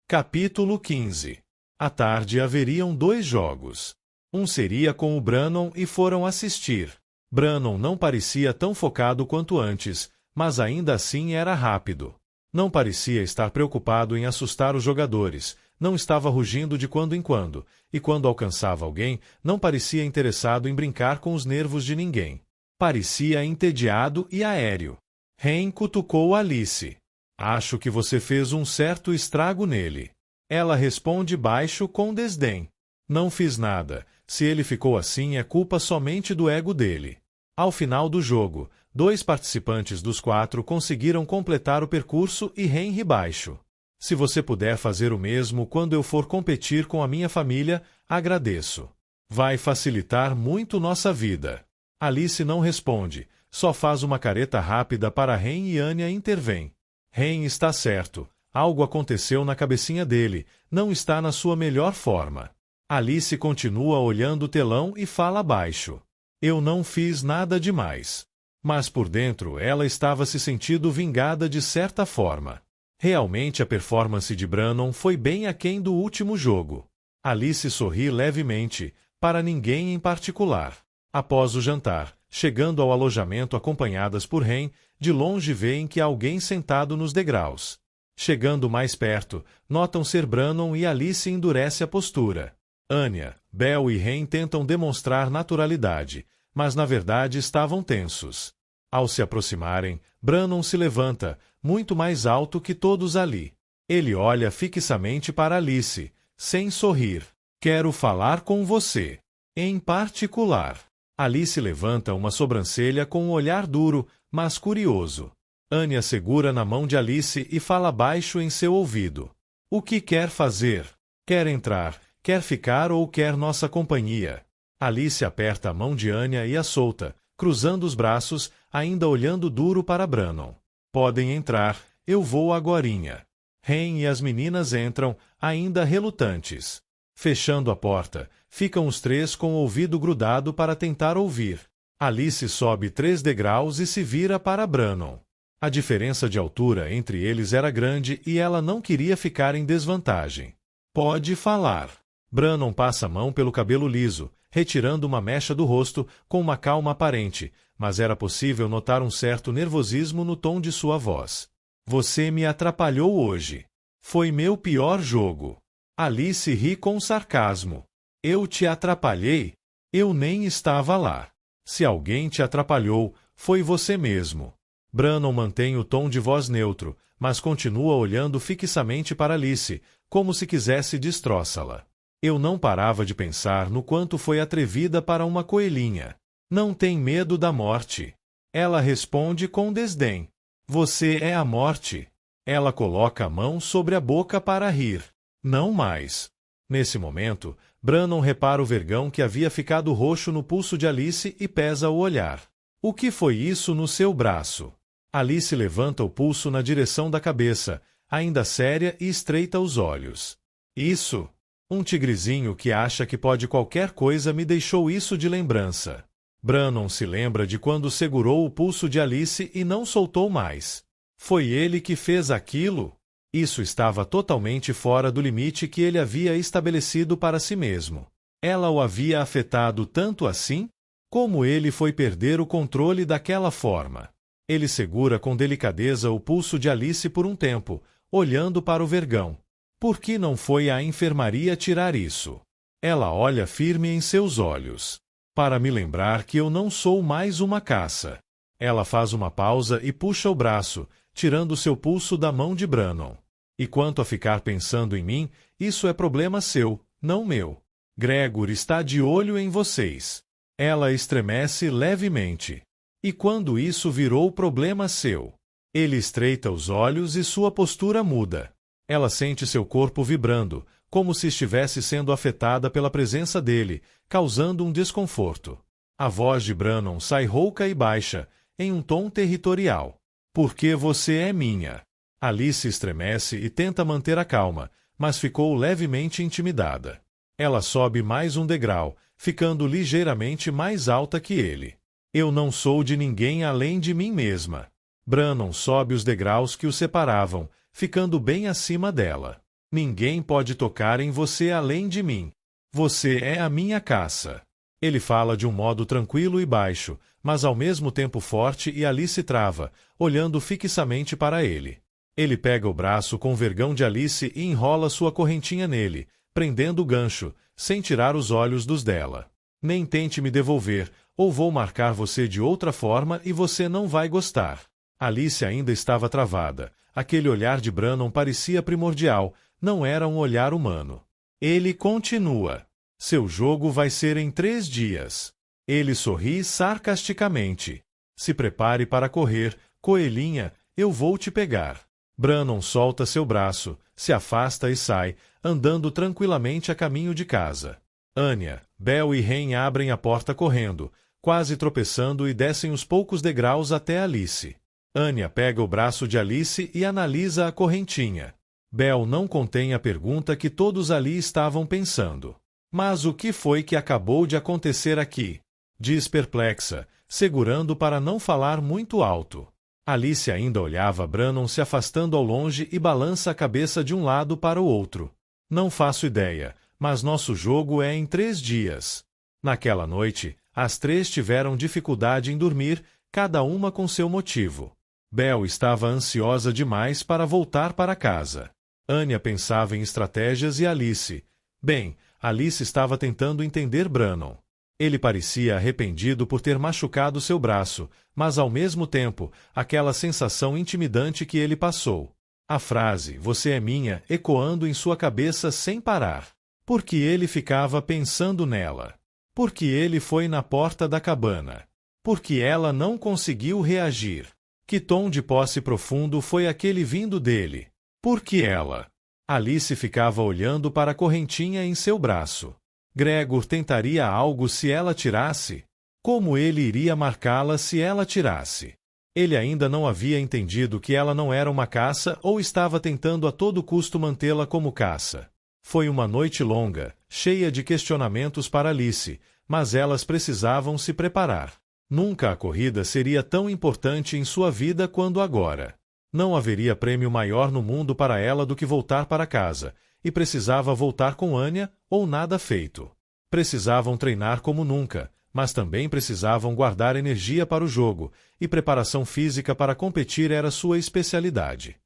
Capítulo 15. À tarde haveriam 2 jogos. Um seria com o Brannon e foram assistir. Brannon não parecia tão focado quanto antes, mas ainda assim era rápido. Não parecia estar preocupado em assustar os jogadores, não estava rugindo de quando em quando, e quando alcançava alguém, não parecia interessado em brincar com os nervos de ninguém. Parecia entediado e aéreo. Ren cutucou Alice. Acho que você fez um certo estrago nele. Ela responde baixo com desdém. Não fiz nada. Se ele ficou assim é culpa somente do ego dele. Ao final do jogo, 2 participantes dos 4 conseguiram completar o percurso e Ren ri baixo. Se você puder fazer o mesmo quando eu for competir com a minha família, agradeço. Vai facilitar muito nossa vida. Alice não responde, só faz uma careta rápida para Ren e Anya intervém. Ren está certo. Algo aconteceu na cabecinha dele, não está na sua melhor forma. Alice continua olhando o telão e fala baixo. Eu não fiz nada demais. Mas por dentro ela estava se sentindo vingada de certa forma. Realmente a performance de Brannon foi bem aquém do último jogo. Alice sorri levemente, para ninguém em particular. Após o jantar, chegando ao alojamento acompanhadas por Ren, de longe veem que há alguém sentado nos degraus. Chegando mais perto, notam ser Brannon e Alice endurece a postura. Anya, Belle e Ren tentam demonstrar naturalidade, mas na verdade estavam tensos. Ao se aproximarem, Brannon se levanta, muito mais alto que todos ali. Ele olha fixamente para Alice, sem sorrir. Quero falar com você. Em particular. Alice levanta uma sobrancelha com um olhar duro, mas curioso. Anya segura na mão de Alice e fala baixo em seu ouvido. O que quer fazer? Quer entrar, quer ficar ou quer nossa companhia? Alice aperta a mão de Anya e a solta, cruzando os braços, ainda olhando duro para Brannon. Podem entrar, eu vou agorinha. Ren e as meninas entram, ainda relutantes. Fechando a porta, ficam os 3 com o ouvido grudado para tentar ouvir. Alice sobe 3 degraus e se vira para Brannon. A diferença de altura entre eles era grande e ela não queria ficar em desvantagem. Pode falar. Brannon passa a mão pelo cabelo liso, retirando uma mecha do rosto com uma calma aparente, mas era possível notar um certo nervosismo no tom de sua voz. Você me atrapalhou hoje. Foi meu pior jogo. Alice ri com sarcasmo. Eu te atrapalhei? Eu nem estava lá. Se alguém te atrapalhou, foi você mesmo. Brannon mantém o tom de voz neutro, mas continua olhando fixamente para Alice, como se quisesse destroçá-la. Eu não parava de pensar no quanto foi atrevida para uma coelhinha. Não tem medo da morte. Ela responde com desdém. Você é a morte. Ela coloca a mão sobre a boca para rir. Não mais. Nesse momento, Brannon repara o vergão que havia ficado roxo no pulso de Alice e pesa o olhar. O que foi isso no seu braço? Alice levanta o pulso na direção da cabeça, ainda séria e estreita os olhos. Isso. Um tigrezinho que acha que pode qualquer coisa me deixou isso de lembrança. Brannon se lembra de quando segurou o pulso de Alice e não soltou mais. Foi ele que fez aquilo? Isso estava totalmente fora do limite que ele havia estabelecido para si mesmo. Ela o havia afetado tanto assim? Como ele foi perder o controle daquela forma? Ele segura com delicadeza o pulso de Alice por um tempo, olhando para o vergão. Por que não foi à enfermaria tirar isso? Ela olha firme em seus olhos. Para me lembrar que eu não sou mais uma caça. Ela faz uma pausa e puxa o braço, tirando seu pulso da mão de Brannon. E quanto a ficar pensando em mim, isso é problema seu, não meu. Gregor está de olho em vocês. Ela estremece levemente. E quando isso virou problema seu? Ele estreita os olhos e sua postura muda. Ela sente seu corpo vibrando, como se estivesse sendo afetada pela presença dele, causando um desconforto. A voz de Brannon sai rouca e baixa, em um tom territorial. Porque você é minha. Alice estremece e tenta manter a calma, mas ficou levemente intimidada. Ela sobe mais um degrau, ficando ligeiramente mais alta que ele. Eu não sou de ninguém além de mim mesma. Brannon sobe os degraus que o separavam, ficando bem acima dela. Ninguém pode tocar em você além de mim. Você é a minha caça. Ele fala de um modo tranquilo e baixo, mas ao mesmo tempo forte, e Alice trava, olhando fixamente para ele. Ele pega o braço com vergão de Alice e enrola sua correntinha nele, prendendo o gancho, sem tirar os olhos dos dela. Nem tente me devolver, ou vou marcar você de outra forma e você não vai gostar. Alice ainda estava travada. Aquele olhar de Brannon parecia primordial, não era um olhar humano. Ele continua. Seu jogo vai ser em 3 dias. Ele sorri sarcasticamente. Se prepare para correr, coelhinha, eu vou te pegar. Brannon solta seu braço, se afasta e sai, andando tranquilamente a caminho de casa. Anya, Belle e Ren abrem a porta correndo, quase tropeçando, e descem os poucos degraus até Alice. Anya pega o braço de Alice e analisa a correntinha. Belle não contém a pergunta que todos ali estavam pensando. Mas o que foi que acabou de acontecer aqui? Diz perplexa, segurando para não falar muito alto. Alice ainda olhava Brannon se afastando ao longe e balança a cabeça de um lado para o outro. Não faço ideia, mas nosso jogo é em 3 dias. Naquela noite, as 3 tiveram dificuldade em dormir, cada uma com seu motivo. Belle estava ansiosa demais para voltar para casa. Anya pensava em estratégias e Alice... Bem, Alice estava tentando entender Brannon. Ele parecia arrependido por ter machucado seu braço, mas ao mesmo tempo, aquela sensação intimidante que ele passou. A frase, você é minha, ecoando em sua cabeça sem parar. Porque ele ficava pensando nela. Porque ele foi na porta da cabana. Porque ela não conseguiu reagir. Que tom de posse profundo foi aquele vindo dele? Porque ela... Alice ficava olhando para a correntinha em seu braço. Gregor tentaria algo se ela tirasse? Como ele iria marcá-la se ela tirasse? Ele ainda não havia entendido que ela não era uma caça ou estava tentando a todo custo mantê-la como caça. Foi uma noite longa, cheia de questionamentos para Alice, mas elas precisavam se preparar. Nunca a corrida seria tão importante em sua vida quando agora. Não haveria prêmio maior no mundo para ela do que voltar para casa, e precisava voltar com Anya ou nada feito. Precisavam treinar como nunca, mas também precisavam guardar energia para o jogo, e preparação física para competir era sua especialidade.